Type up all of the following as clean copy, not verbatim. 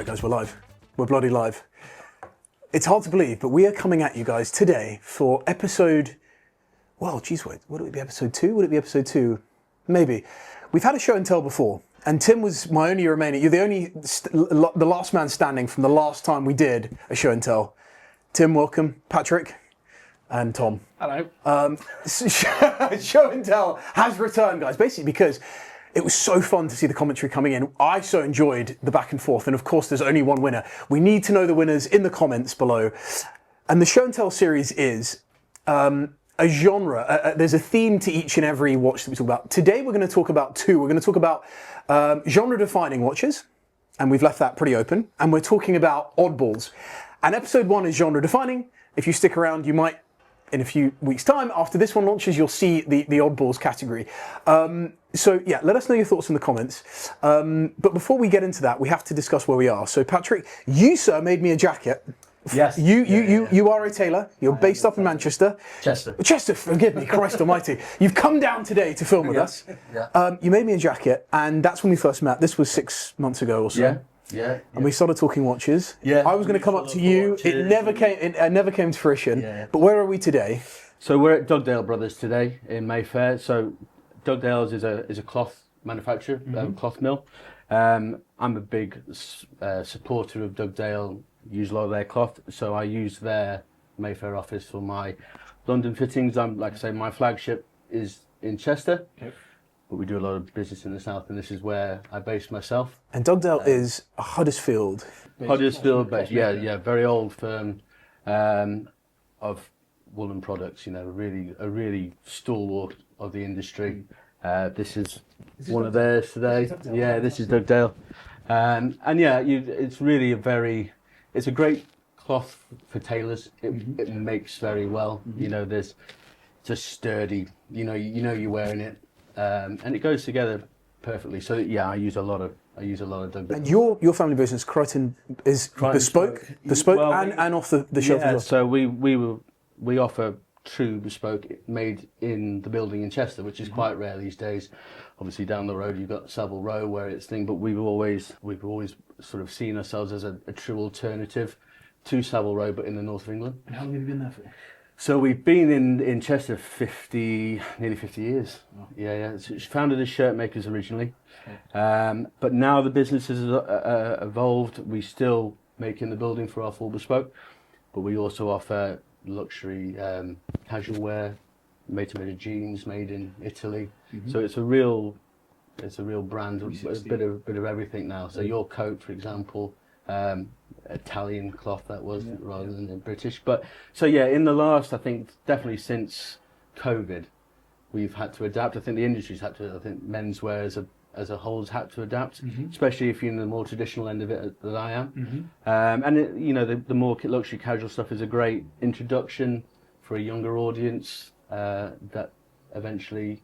Right, guys, we're live. We're bloody live. It's hard to believe, but we are coming at you guys today for episode... Well, geez, wait, would it be episode 2? Would it be episode 2? Maybe. We've had a show and tell before, and Tim was my only remaining... You're the last man standing from the last time we did a show and tell. Tim, welcome. Patrick and Tom. Hello. Show and tell has returned, guys, basically because... It was so fun to see the commentary coming in. I so enjoyed the back and forth. And of course, there's only one winner. We need to know the winners in the comments below. And the show and tell series is a genre. There's a theme to each and every watch that we talk about. Today, we're going to talk about two. We're going to talk about genre-defining watches. And we've left that pretty open. And we're talking about oddballs. And episode 1 is genre-defining. If you stick around, you might, in a few weeks' time, after this one launches, you'll see the oddballs category. So yeah, let us know your thoughts in the comments. But before we get into that, we have to discuss where we are. So Patrick, you sir made me a jacket. Yes. You are a tailor. You're based up in Manchester. Chester, forgive me, Christ almighty. You've come down today to film with us. Yeah. You made me a jacket, and that's when we first met. This was 6 months ago or so. Yeah. And we started talking watches. Yeah. I was going to come up to you. It never came to fruition. Yeah. But where are we today? So we're at Dugdale Brothers today in Mayfair. So Dugdale's is a cloth manufacturer, cloth mill. I'm a big supporter of Dugdale. Use a lot of their cloth, so I use their Mayfair office for my London fittings. Like I say, my flagship is in Chester. Okay. But we do a lot of business in the south, and this is where I base myself. And Dugdale is a Huddersfield. Huddersfield-based, yeah, very old firm of woolen products. You know, a really stalwart of the industry. This is one of theirs today. Yeah, this is Dugdale, and yeah, it's really it's a great cloth for tailors. It makes very well. You know, it's just sturdy. You know you're wearing it. And it goes together perfectly. So yeah, I use a lot of Dugdale. And your family business, Crichton Bespoke, well, and off the shelf as well. So we offer true bespoke made in the building in Chester, which is quite rare these days. Obviously down the road you've got Savile Row where it's thing, but we've always sort of seen ourselves as a true alternative to Savile Row, but in the north of England. And how long have you been there for? So we've been in Chester nearly 50 years. Oh. Yeah. So it's founded as shirt makers originally, but now the business has evolved. We still make in the building for our full bespoke, but we also offer luxury casual wear, made-to-measure jeans made in Italy. So it's a real brand, a bit of everything now. So your coat, for example. Italian cloth that was rather than British, but so yeah, in the last, I think definitely since COVID, we've had to adapt. I think the industry's had to. I think menswear as a whole has had to adapt, especially if you're in the more traditional end of it that I am. And the more luxury casual stuff is a great introduction for a younger audience that eventually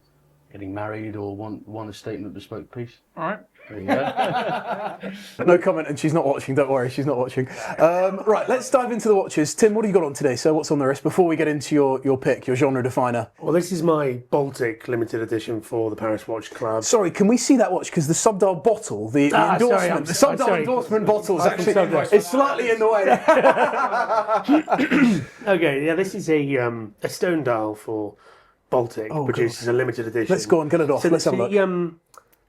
getting married or want a statement bespoke piece. All right. There you go. No comment, and she's not watching. Don't worry, she's not watching. Right, let's dive into the watches. Tim, what have you got on today? So what's on the list before we get into your pick, your genre definer? Well, this is my Baltic limited edition for the Paris Watch Club. Sorry, can we see that watch? Because the Subdial bottle, the endorsement, the Subdial endorsement bottle is actually it's slightly in the way. Okay, yeah, this is a stone dial for Baltic, produces a limited edition. Let's go on, get it off. So let's have a look.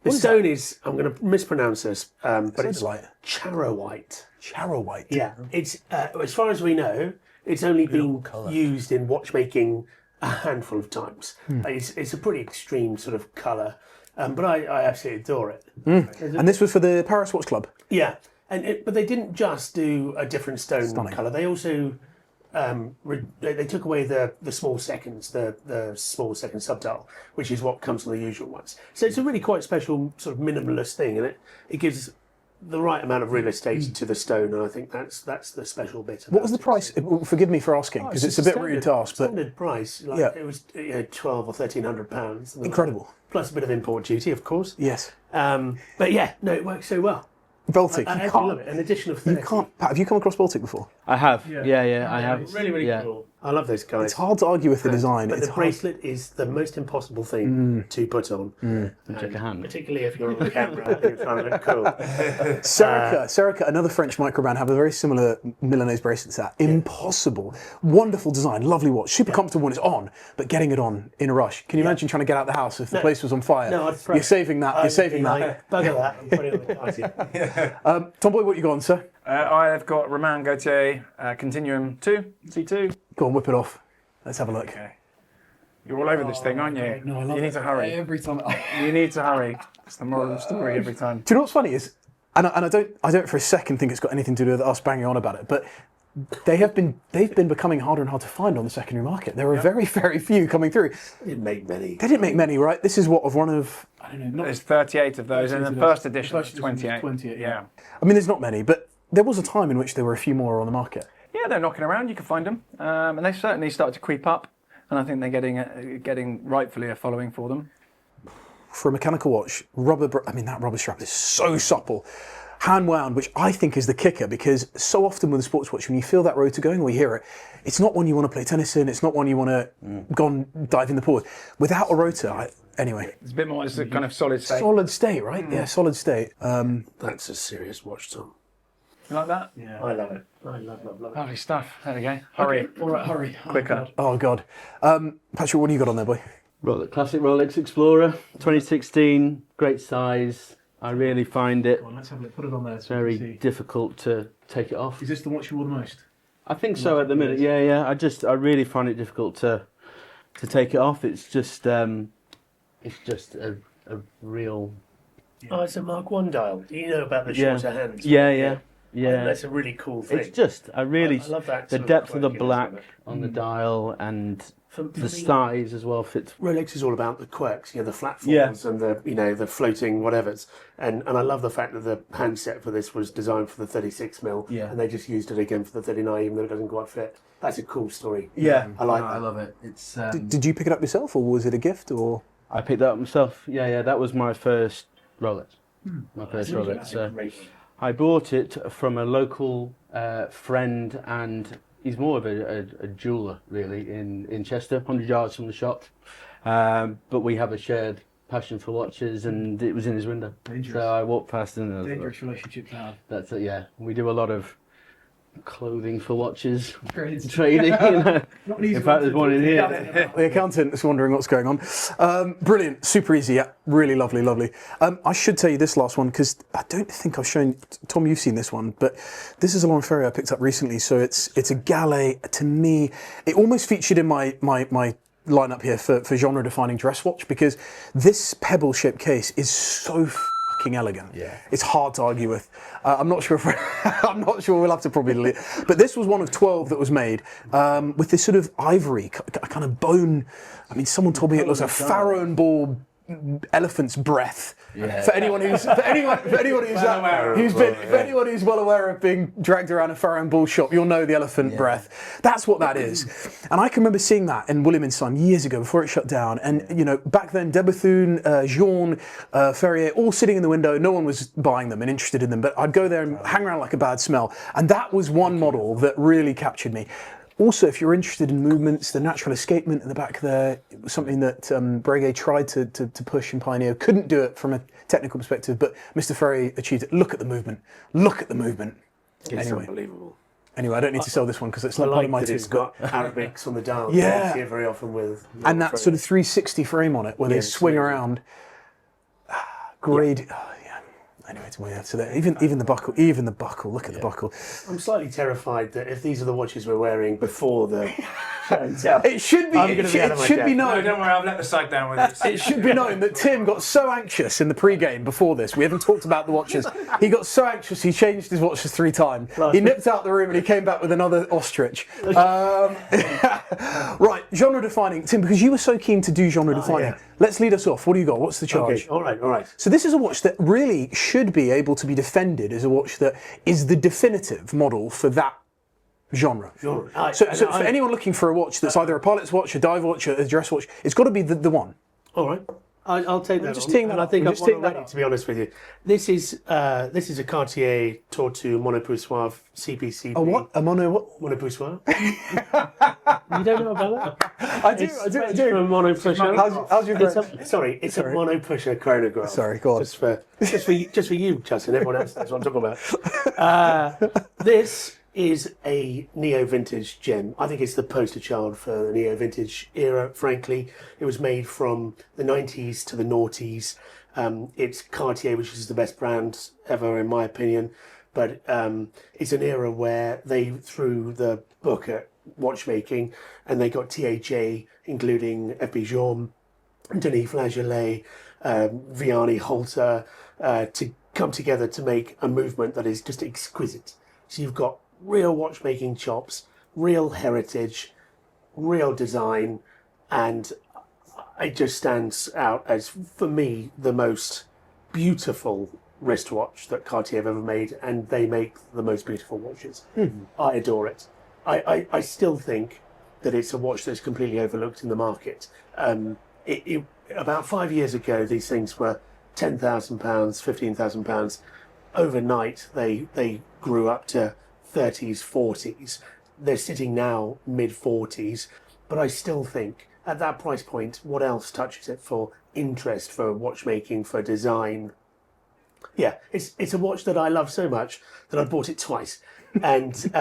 The stone is, I'm going to mispronounce this, but it's like Charoite. Charoite. Yeah, it's as far as we know, it's only been used in watchmaking a handful of times. It's a pretty extreme sort of colour, but I absolutely adore it. And this was for the Paris Watch Club. Yeah, but they didn't just do a different stone colour. They also they took away the small seconds, the small second subdial, which is what comes on the usual ones. So it's a really quite special sort of minimalist thing, and it gives the right amount of real estate to the stone, and I think that's the special bit. What was the price? Forgive me for asking, because it's a bit rude to ask, but standard price, it was £1,200 or £1,300. Incredible. Plus a bit of import duty, of course. Yes. But yeah, no, it works so well. Baltic. I love it. An addition of 30. Have you come across Baltic before? I have. Yeah, I have. Really cool. I love those guys. It's hard to argue with the design. But It's the hard. bracelet is the most impossible thing to put on. Take a hand. Particularly if you're on camera and you're trying to look cool. Serica, another French micro brand, have a very similar Milanese bracelet set. Impossible. Wonderful design, lovely watch, super comfortable when it's on, but getting it on in a rush. Can you imagine trying to get out of the house if the place was on fire? No, I'd throw You're saving that. You're saving that. Like, bugger that and put it on the card. Tomboy, what you got on, sir? I have got Romain Gaultier Continuum 2, C2. Go on, whip it off. Let's have a look. Okay. You're all over this thing, aren't you? No, I love you need to hurry. Every time. You need to hurry. It's the moral of the story every time. Do you know what's funny is, and I don't for a second think it's got anything to do with us banging on about it, but they've been becoming harder and harder to find on the secondary market. There are very, very few coming through. They didn't make many. They didn't make many, right? This is what of one of. I don't know. There's 38 of those, and the first edition was 28. 28, yeah. I mean, there's not many, but there was a time in which there were a few more on the market. Yeah, they're knocking around. You can find them, and they've certainly started to creep up. And I think they're getting rightfully a following for them. For a mechanical watch, that rubber strap is so supple. Hand wound, which I think is the kicker, because so often with a sports watch, when you feel that rotor going or you hear it, it's not one you want to play tennis in, it's not one you want to go and dive in the pool with. Without a rotor, anyway. It's a bit more, it's a kind of solid state. Solid state, right? Yeah, solid state. That's a serious watch, Tom. You like that? Yeah. I love it. I love it. Lovely stuff. There we go. Hurry. All right, hurry. Quicker. Oh, God. Patrick, what do you got on there, boy? Classic Rolex Explorer, 2016, great size. I really find it Well, let's have a look. Put it on there. So very we can see. difficult to take it off. Is this the watch you wore the most? I think so at the minute. Yeah. I really find it difficult to take it off. It's just a real. Oh, it's a Mark 1 dial. Do you know about the shorter hands? Yeah. That's a really cool thing. It's just I I really love that. the sort depth of the quirkiness black of it. on the dial and For the me, size as well fits. Rolex is all about the quirks, the flat Yeah. falls and the floating whatevers. And I love the fact that the handset for this was designed for the 36mm, Yeah. and they just used it again for the 39, even though it doesn't quite fit. That's a cool story. Yeah. I like I that. love it. It's Did you pick it up yourself, or was it a gift, or? I picked that up myself. Yeah. That was my first Rolex. My first Rolex. That's a great one. I bought it from a local friend, and he's more of a jeweller, really, in Chester, 100 yards from the shop. But we have a shared passion for watches, and it was in his window. Dangerous. So I walked past and I was like, dangerous relationship to have. that's it, yeah. We do a lot of clothing for watches, Trading. trading, Not an easy In fact, there's one in here. The accountant is wondering what's going on. Brilliant, super easy, yeah, really lovely. I should tell you this last one, because I don't think I've shown, Tom, you've seen this one, but this is a Laurent Ferrier I picked up recently, so it's a Galet. To me, it almost featured in my lineup here for genre-defining dress watch, because this pebble-shaped case is so fucking elegant. Yeah. It's hard to argue with. I'm not sure we'll have to probably, but this was one of 12 that was made with this sort of ivory, kind of bone. I mean, someone told me it was a pharaoh ball elephant's breath. Yeah. For anyone who's well aware of being dragged around a pharaoh bull shop, you'll know the elephant breath. That's what that is. And I can remember seeing that in William & Son years ago before it shut down. And back then, de Bethune, Jean, Ferrier, all sitting in the window. No one was buying them and interested in them. But I'd go there and hang around like a bad smell. And that was one model that really captured me. Also, if you're interested in movements, the natural escapement in the back there, it was something that Breguet tried to push and pioneer. Couldn't do it from a technical perspective, but Mr. Ferrier achieved it. Look at the movement. It's Anyway. unbelievable. Anyway, I don't need to sell this one because it's I not part like of my that it's two. got Arabics on the dial. Yeah. You don't see it very often with. And that sort of 360 frame on it where they Yeah, swing it's around. Grade. Yeah. Anyway, it's way out. So that even the buckle. Look at the buckle. I'm slightly terrified that if these are the watches we're wearing before the. It should be. I'm gonna be out of my depth. No, known. don't worry, I've let the side down with it. It should be known that Tim got so anxious in the pre-game before this. We haven't talked about the watches. He got so anxious he changed his watches 3 times. He nipped out the room and he came back with another ostrich. Right, genre defining. Tim, because you were so keen to do genre defining, yeah. let's lead us off. What do you got? What's the charge? Okay, all right. So this is a watch that really should be able to be defended as a watch that is the definitive model for that genre. So for anyone looking for a watch that's either a pilot's watch, a dive watch, a dress watch, it's got to be the one. All right. I'll take that. just on. teeing that And I up. think I'm I've just won teeing that already, up. to be honest with you. This is a Cartier Tortue monopoussoir CPCP. A what? A mono what? Monopoussoir. You don't know about that? I do, It's I do, I French do. for monopusher. How's your It's French? it's a monopusher chronograph. Sorry, go on. Just for you, Justin. Everyone else knows what I'm talking about. This is a neo-vintage gem. I think it's the poster child for the neo-vintage era, frankly. It was made from the 90s to the noughties. It's Cartier, which is the best brand ever, in my opinion. But it's an era where they threw the book at watchmaking and they got THA, including F.B. Jean, Denis Flageolet, Vianney Halter, to come together to make a movement that is just exquisite. So you've got real watchmaking chops, real heritage, real design, and it just stands out as, for me, the most beautiful wristwatch that Cartier have ever made, and they make the most beautiful watches. I adore it. I still think that it's a watch that's completely overlooked in the market. About 5 years ago, these things were £10,000, £15,000. Overnight, they grew up to 30s, 40s. They're sitting now mid-40s, but I still think at that price point, what else touches it for interest, for watchmaking, for design? Yeah, it's a watch that I love so much that I bought it twice. And You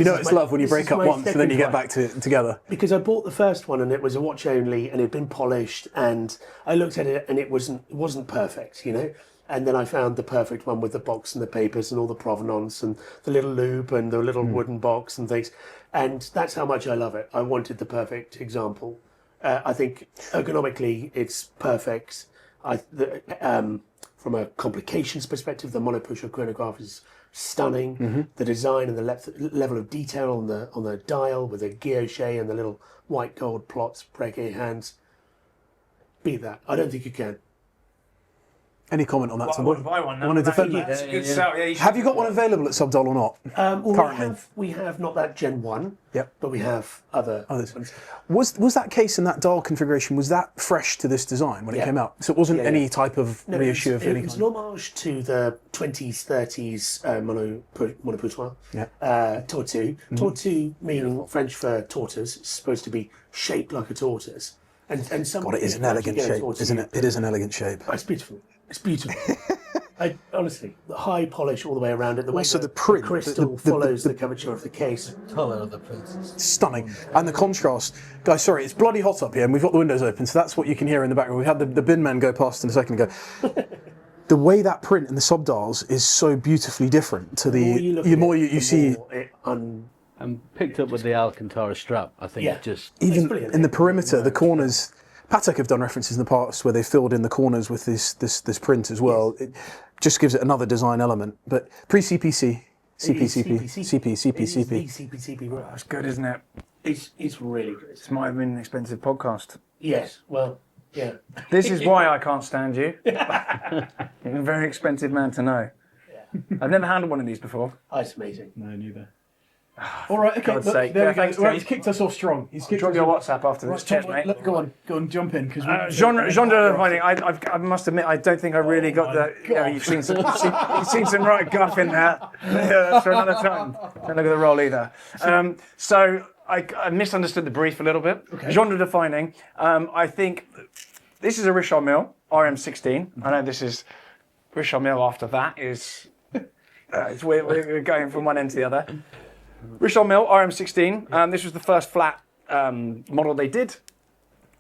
know it's love when you break up once and then you get back to it together. Because I bought the first one and it was a watch only and it had been polished, and I looked at it and it wasn't perfect, you know. And then I found the perfect one with the box and the papers and all the provenance and the little loop and the little wooden box and things. And that's how much I love it. I wanted the perfect example. I think ergonomically it's perfect. From a complications perspective, the monopoussoir chronograph is stunning. The design and the level of detail on the dial with the guilloche and the little white gold plots, breguet hands. Beat that. I don't think you can. Any comment on that? I Sam? want to buy one now. Want to defend That's that? a good sell. Yeah, you should Have you got do one that. available at Subdial or not? Well, Currently. we have not that Gen 1, Yep. but we have others. Was that case in that dial configuration, was that fresh to this design when it Yeah. came out? So it wasn't Yeah, any yeah. type of No, reissue of any it was kind? an homage to the 20s, 30s monopoussoir. Yeah. Tortue. Tortue meaning French for tortoise. It's supposed to be shaped like a tortoise. And some God, it is an people elegant actually get a shape, tortue. isn't it? It is an elegant shape. Oh, it's beautiful. It's beautiful. Honestly, the high polish all the way around it. The way Also the print, the crystal follows the curvature of the case. Colour of the princess. Stunning. And the contrast. Guys, sorry, it's bloody hot up here and we've got the windows open, so that's what you can hear in the background. We had the bin men go past in a second ago. The way that print in the subdials is so beautifully different to the more you see. And picked up with the Alcantara strap, I think. Yeah. Just Even brilliant. in the perimeter, the corners. Patek have done references in the past where they filled in the corners with this print as well. It just gives it another design element. But pre-CPC, CPCP, CPCP. CPCP. Right. It's good, isn't it? It's really good. This might have been an expensive podcast. Yes. Well, yeah. This is why I can't stand you. You're a very expensive man to know. I've never handled one of these before. Oh, it's amazing. No, neither. All right, okay, God's look, sake. there Yeah, we go. thanks, Right, Tim. he's kicked us off strong. He's kicked Drop us your off. WhatsApp after this. Cheers, mate. Go on, jump in because Genre defining. I must admit, I don't think I really got the. You know, you've seen some right guff in there. Yeah, that's for another time. Don't look at the roll either. So I misunderstood the brief a little bit. Okay. Genre defining. I think this is a Richard Mille RM16. I know this is Richard Mille. After that is, we're going from one end to the other. Richard Mille RM16. This was the first flat model they did.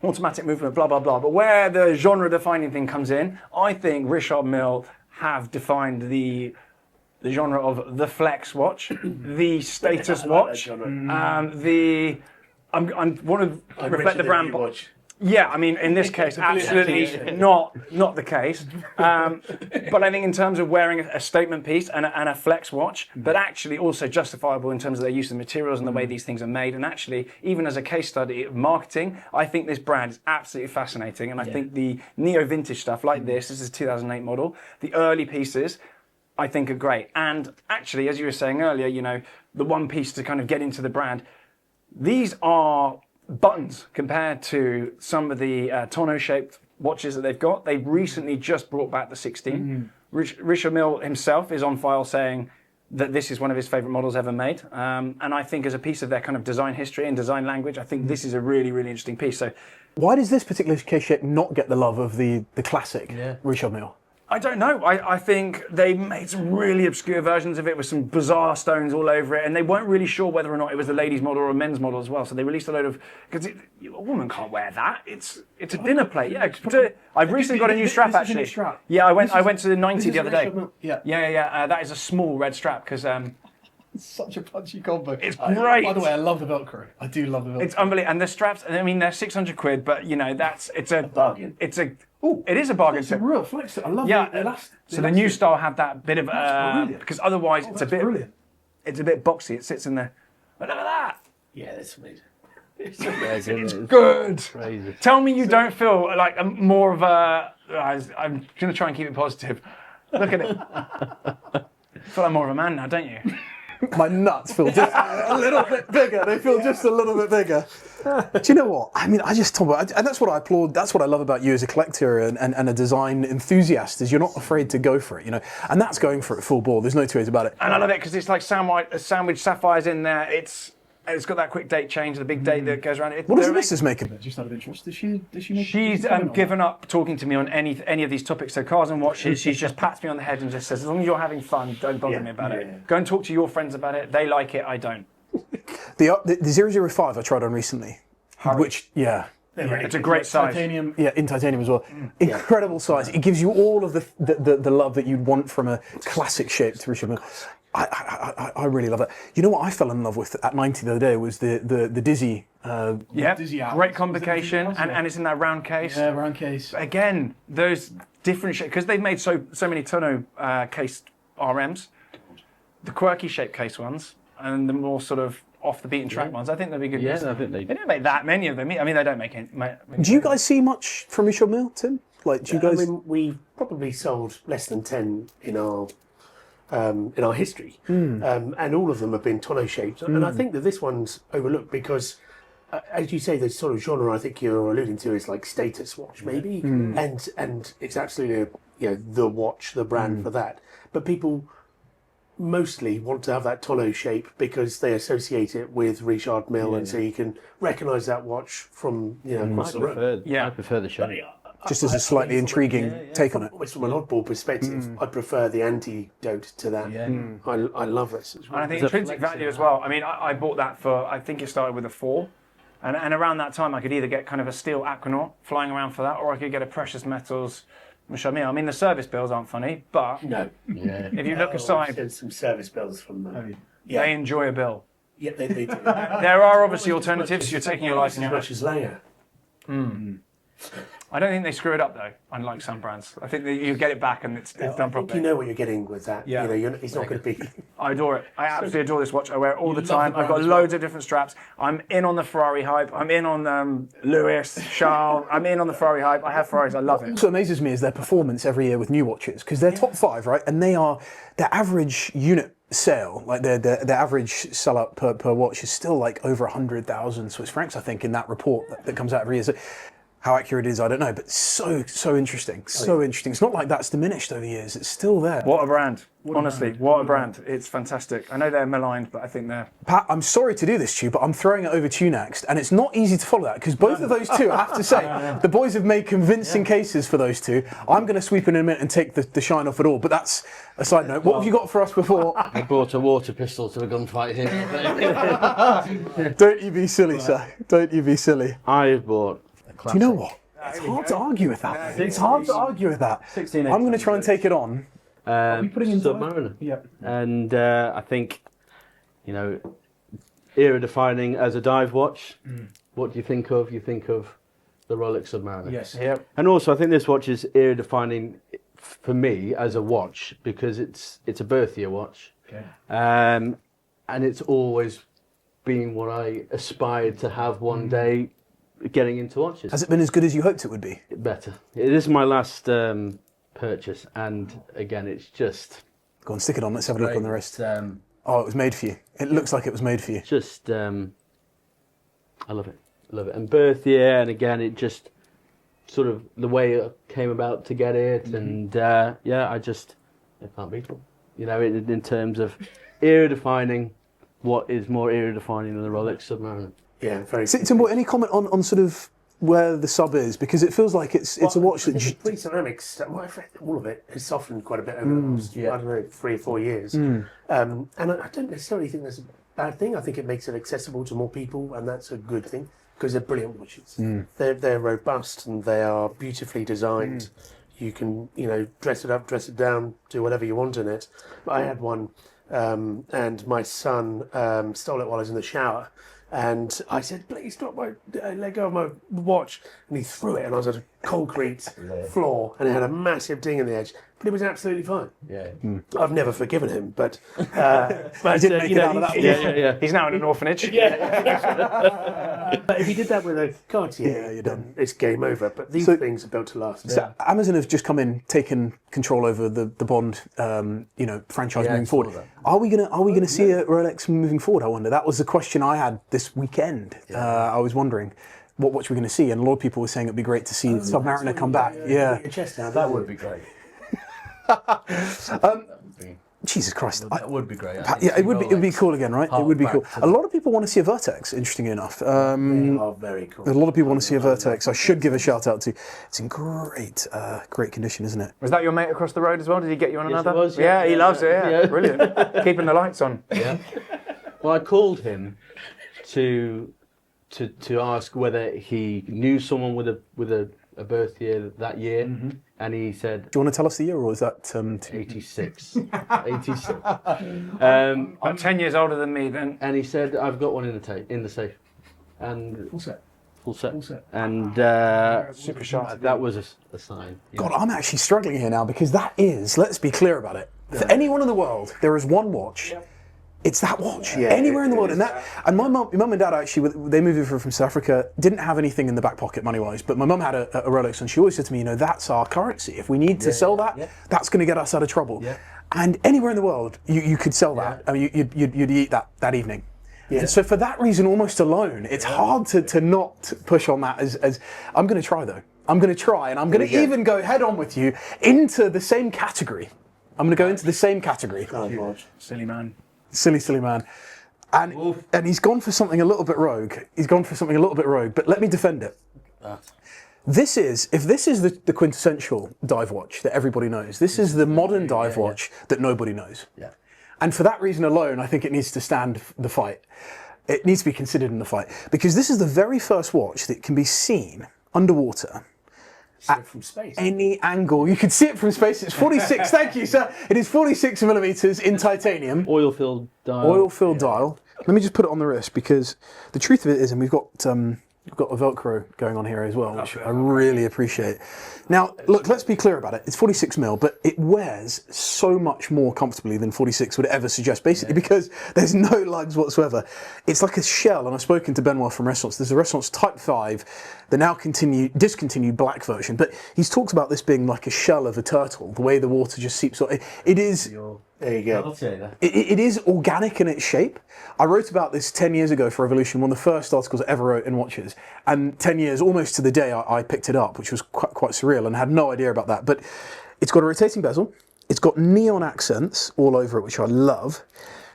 Automatic movement, blah, blah, blah. But where the genre-defining thing comes in, I think Richard Mille have defined the genre of the flex watch, the status watch, I want to reflect the brand. watch. Yeah, I mean, in this case, absolutely not the case. But I think in terms of wearing a statement piece and a flex watch, but actually also justifiable in terms of their use of materials and the way these things are made. And actually, even as a case study of marketing, I think this brand is absolutely fascinating. And I think the neo-vintage stuff like this is a 2008 model, the early pieces, I think are great. And actually, as you were saying earlier, you know, the one piece to kind of get into the brand, these are buttons compared to some of the tonneau-shaped watches that they've got. They've recently just brought back the 16. Richard Mille himself is on file saying that this is one of his favourite models ever made. And I think as a piece of their kind of design history and design language, I think this is a really, really interesting piece. So Why does this particular case shape not get the love of the classic Richard Mille? I don't know. I think they made some really obscure versions of it with some bizarre stones all over it, and they weren't really sure whether or not it was a ladies' model or a men's model as well. So they released a load of, because a woman can't wear that. It's a dinner plate. Yeah, I've recently got a new strap This is a new actually. strap. Yeah, I went to the 90 This the is other a day. Richard Mille. Yeah. Yeah. That is a small red strap because It's such a punchy combo. It's great. By the way, I love the Velcro. I do love the Velcro. it's unbelievable. And the straps, I mean, they're 600 quid, but you know it's a bargain. It is a bargain. It's a real flex. I love Yeah. the elastic. So the new style had that bit of brilliant. because otherwise it's a That's bit brilliant. it's a bit boxy. It sits in there. But look at that. Yeah, that's amazing. It's Good. crazy. Tell me you don't feel like a more of a. I'm going to try and keep it positive. Look at it. I feel like more of a man now, don't you? My nuts feel just a little bit bigger. They feel just a little bit bigger. Do you know what? I mean, and that's what I applaud. That's what I love about you as a collector and a design enthusiast, is you're not afraid to go for it, you know. And that's going for it full bore. There's no two ways about it. And I love it because it's like sandwich sapphires in there. It's got that quick date change, the big date that goes around. What does the missus make of it? Just out of interest, does she make? She's given up talking to me on any of these topics. So cars and watches, she's just pats me on the head and just says, as long as you're having fun, don't bother me about it. Go and talk to your friends about it. They like it, I don't. The 005 I tried on recently, which, It's a great size. Titanium. yeah, in titanium as well. Incredible size. It gives you all of the love that you'd want from a classic shaped Richard Mille. I really love it. You know what I fell in love with at 90 the other day was the Dizzy. Dizzy out. Great complication, and it's in that round case. Yeah, round case. Again, those different shapes, because they've made so many tonneau cased RMs, the quirky shaped case ones, and the more sort of off the beaten track ones. I think they'd be good. Yeah, I think They don't make that many of them. I mean, they don't make any. Do you guys see much from Richard Mille, Tim? Like, do you guys? I mean, we've probably sold less than 10 in our history, and all of them have been tonneau shaped. And I think that this one's overlooked because, as you say, the sort of genre I think you're alluding to is like status watch, maybe, and it's absolutely the watch, the brand for that. But people mostly want to have that tonneau shape because they associate it with Richard Mille, and so you can recognise that watch from across the road. I prefer the shape. Just as a slightly intriguing take on it. Almost from an oddball perspective, I prefer the antidote to that. I love this. And I think intrinsic value as well. I mean, I bought that for, I think it started with a 4. And around that time, I could either get kind of a steel Aquanaut flying around for that, or I could get a precious metals Richard Mille. I mean, the service bills aren't funny, but if you look aside, there's some service bills from them. they enjoy a bill. Yeah, they do. There are obviously alternatives. You're taking your life in as your much as Leia. I don't think they screw it up though, unlike some brands. I think that you get it back and it's done I think properly. you know what you're getting with that. Yeah. It's not going to be. I adore it. I absolutely adore this watch. I wear it all the love time. the I've brand got as well. loads of different straps. I'm in on the Ferrari hype. I'm in on Lewis, Charles. I'm in on the Ferrari hype. I have Ferraris. I love it. What amazes me is their performance every year with new watches, because they're top 5, right? And their average unit sale, like their average sell up per watch is still like over 100,000 Swiss francs, I think, in that report that comes out every year. So how accurate it is, I don't know, but so interesting, interesting. It's not like that's diminished over the years. It's still there. What a brand. Honestly, what a brand. It's fantastic. I know they're maligned, but I think they're... Pat, I'm sorry to do this to you, but I'm throwing it over to you next, and it's not easy to follow that, because both of those two, I have to say, the boys have made convincing cases for those two. I'm going to sweep in a minute and take the shine off it all, but that's a side note. What have you got for us before? I brought a water pistol to a gunfight here. Don't you be silly, sir. Don't you be silly. I've bought a Do classic. you know what? It's hard to argue with that. It's hard to argue with that. 16 I'm going to try and take it on. we putting in Submariner. Yeah. And I think, era defining as a dive watch. What do you think of? You think of the Rolex Submariner. Yes. Yep. And also, I think this watch is era defining for me as a watch because it's a birth year watch. Okay. And it's always been what I aspired to have one day getting into watches. Has it been as good as you hoped it would be? Better. It is my last purchase, and again, it's just... Go on, stick it on. Let's have a look on the wrist. It's, Oh, it was made for you. It looks like it was made for you. I love it. Love it. And birth year, and again, it just sort of the way it came about to get it, and I can't beat it. You know, in terms of era-defining, what is more era-defining than the Rolex Submariner? Yeah, very. Tim, any comment on sort of where the sub is? Because it feels like it's a watch that... The pre-ceramics, all of it has softened quite a bit over the last, I don't know, 3 or 4 years. And I don't necessarily think that's a bad thing. I think it makes it accessible to more people, and that's a good thing, because they're brilliant watches. They're robust, and they are beautifully designed. You can, dress it up, dress it down, do whatever you want in it. I had one, and my son stole it while I was in the shower. And I said, please stop let go of my watch. And he threw it, and I was at a concrete floor, and it had a massive ding in the edge. But it was absolutely fine. Yeah. I've never forgiven him, but He didn't make it out of that. Yeah. He's now in an orphanage. but if he did that with a Cartier, you're done. It's game over. But these things are built to last. So Amazon have just come in, taken control over the Bond, franchise moving forward. Are we gonna see a Rolex moving forward? I wonder. That was the question I had this weekend. I was wondering what watch we're going to see, and a lot of people were saying it'd be great to see Submariner come back. Your chest now, That would be great. Jesus Christ. That would be great. It would be cool again, right? It would be cool. A lot of people want to see a Vertex, interestingly enough. they are very cool. A lot of people want to see a Vertex. I should give a shout out to. It's in great condition, isn't it? Was that your mate across the road as well? Did he get you on Yes, another? it was, yeah, yeah. he loves it. Yeah, Yeah. Brilliant. Keeping the lights on. Yeah. Well, I called him to ask whether he knew someone with a birth year that year, and he said Do you want to tell us the year, or is that 86. 86. About 10 years older than me then. And he said, "I've got one in the safe," and Full set. full set. Full set. And Super sharp. that was a sign. Yeah. God, I'm actually struggling here now, because that is, let's be clear about it. For anyone in the world, there is one watch. It's that watch. Anywhere in the world. And my mum and dad actually, they moved over from South Africa, didn't have anything in the back pocket money-wise, but my mum had a Rolex, and she always said to me, that's our currency. If we need to sell that, that's going to get us out of trouble. Yeah. And anywhere in the world, you could sell that. I mean, you'd eat that evening. Yeah. So for that reason, almost alone, it's hard to not push on that as I'm going to try, though. I'm going to try, and I'm going to even go head on with you into the same category. I'm going to go into the same category. Silly man. Silly man. And he's gone for something a little bit rogue. But let me defend it. If this is the quintessential dive watch that everybody knows, this is the modern dive watch that nobody knows. Yeah. And for that reason alone, I think it needs to stand the fight. It needs to be considered in the fight. Because this is the very first watch that can be seen underwater. From space. Any angle. You can see it from space. It's 46. Thank you, sir. It is 46 millimeters in titanium. Oil-filled dial. Oil-filled dial. Let me just put it on the wrist, because the truth of it is, and we've got a Velcro going on here as well, which I really appreciate. Now, look, let's be clear about it. It's 46 mil, but it wears so much more comfortably than 46 would ever suggest, basically because there's no lugs whatsoever. It's like a shell, and I've spoken to Benoit from Ressence. There's a Ressence Type 5, the now discontinued black version, but he's talked about this being like a shell of a turtle, the way the water just seeps on. It is... There you go. It is organic in its shape. I wrote about this 10 years ago for Revolution, one of the first articles I ever wrote in watches. And 10 years, almost to the day, I picked it up, which was quite surreal, and had no idea about that. But it's got a rotating bezel. It's got neon accents all over it, which I love.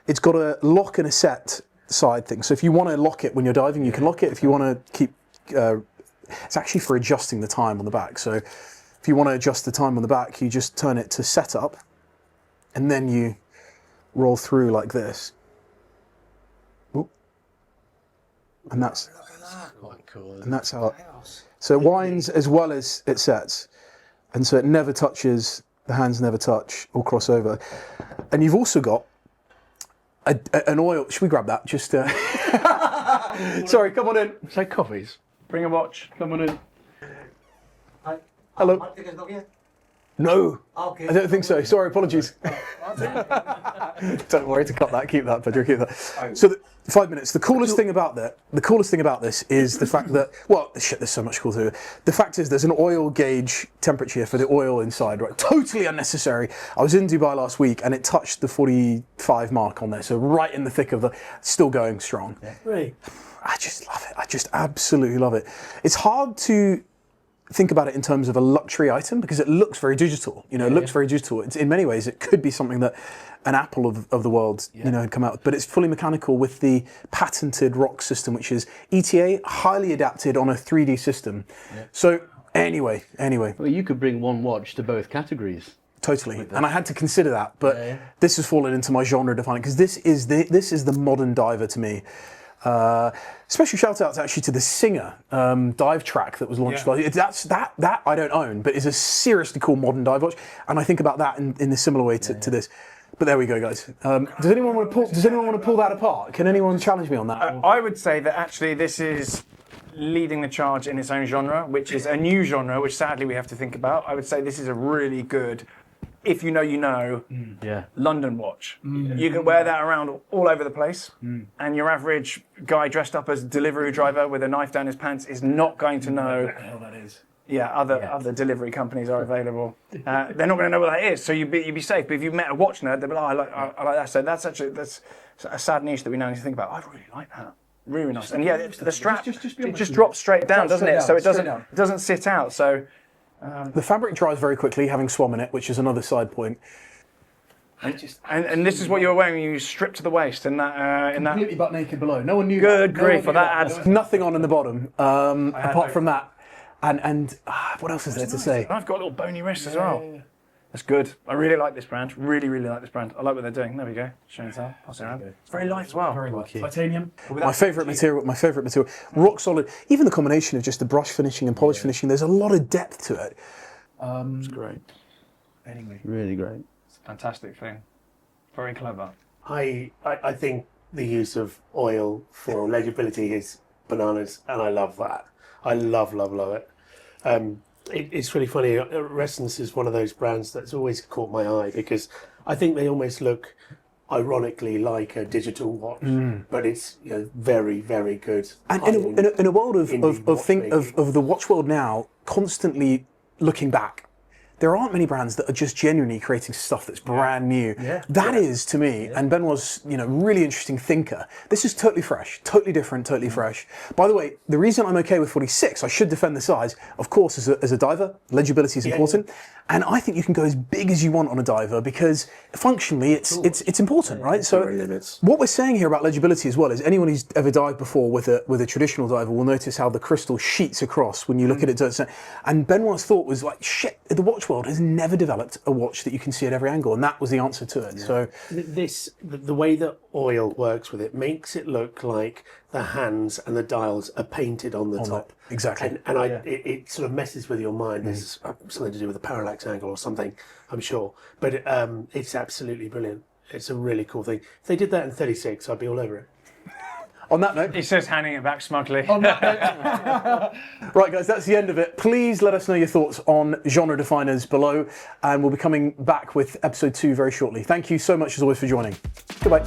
It's got a lock and a set side thing. So if you want to lock it when you're diving, you can lock it. If you want to keep... it's actually for adjusting the time on the back. So if you want to adjust the time on the back, you just turn it to setup. And then you roll through like this. Oop. And that's Quite cool. and that's how so it winds as well as it sets. And so it never touches, the hands never touch or cross over. And you've also got an oil, should we grab that? Just sorry, come on in. Say coffees. Bring a watch. Come on in. Hello. No, Okay. I don't think so. Sorry, apologies. Don't worry to cut that. Keep that, Pedro. Keep that. So, 5 minutes. The coolest thing about this is the fact that there's so much cool to it. The fact is, there's an oil gauge temperature for the oil inside. Right, totally unnecessary. I was in Dubai last week and it touched the 45 mark on there. So right in the thick of the, still going strong. Right. I just love it. I just absolutely love it. It's hard to think about it in terms of a luxury item because it looks very digital. You know, it looks very digital. It's, in many ways, it could be something that an Apple of the world, you know, had come out with. But it's fully mechanical with the patented ROC system, which is ETA, highly adapted on a 3D system. So anyway. Well, you could bring one watch to both categories. Totally, and I had to consider that, but this has fallen into my genre defining because this is the modern diver to me. Special shout outs actually to the Singer dive track that was launched. That I don't own, but is a seriously cool modern dive watch, and I think about that in a similar way to this. But there we go, guys. Does anyone want to pull that apart? Can anyone challenge me on that? I would say that actually this is leading the charge in its own genre, which is a new genre, which sadly we have to think about. I would say this is a really good, if you know, London watch. You can wear that around all over the place, and your average guy dressed up as a delivery driver with a knife down his pants is not going to know What the hell that is? Yeah, other delivery companies are available. They're not going to know what that is, so you'd be safe. But if you met a watch nerd, they'd be like, I like that. So that's a sad niche that we now need to think about. I really like that. Really nice. And yeah, the strap just drops straight down, doesn't it? So it doesn't sit out. So the fabric dries very quickly, having swum in it, which is another side point. And this is what you were wearing when you stripped to the waist in that Completely butt naked below. No one knew. Good that. grief! No one For knew that adds Nothing on in the bottom, apart from that. And what else is there to say? I've got a little bony wrist as well. Yeah. That's good. I really like this brand. Really, really like this brand. I like what they're doing. There we go. Show and tell. Pass it around. It's very light as well. Very light. Titanium. My favourite material. Rock solid. Even the combination of just the brush finishing and polish finishing. There's a lot of depth to it. It's great. Anyway. Really great. It's a fantastic thing. Very clever. I think the use of oil for legibility is bananas, and I love that. I love it. It's really funny. Ressence is one of those brands that's always caught my eye because I think they almost look ironically like a digital watch, but it's very, very good. And in a world of the watch world now, constantly looking back, there aren't many brands that are just genuinely creating stuff that's brand new. That is, to me, and Benoit's, really interesting thinker. This is totally fresh, totally different, totally fresh. By the way, the reason I'm okay with 46, I should defend the size, of course, as a diver, legibility is important. And I think you can go as big as you want on a diver because functionally it's important, right? So what we're saying here about legibility as well is anyone who's ever dived before with a traditional diver will notice how the crystal sheets across when you look at it. And Benoit's thought was like, shit, the watch world has never developed a watch that you can see at every angle, and that was the answer to it. So the way that oil works with it makes it look like the hands and the dials are painted on the top. Exactly. And it sort of messes with your mind. There's something to do with the parallax angle or something, I'm sure. But it's absolutely brilliant. It's a really cool thing. If they did that in 36, I'd be all over it. On that note, He says handing it back smugly. right, guys, that's the end of it. Please let us know your thoughts on genre definers below, and we'll be coming back with episode 2 very shortly. Thank you so much, as always, for joining. Goodbye.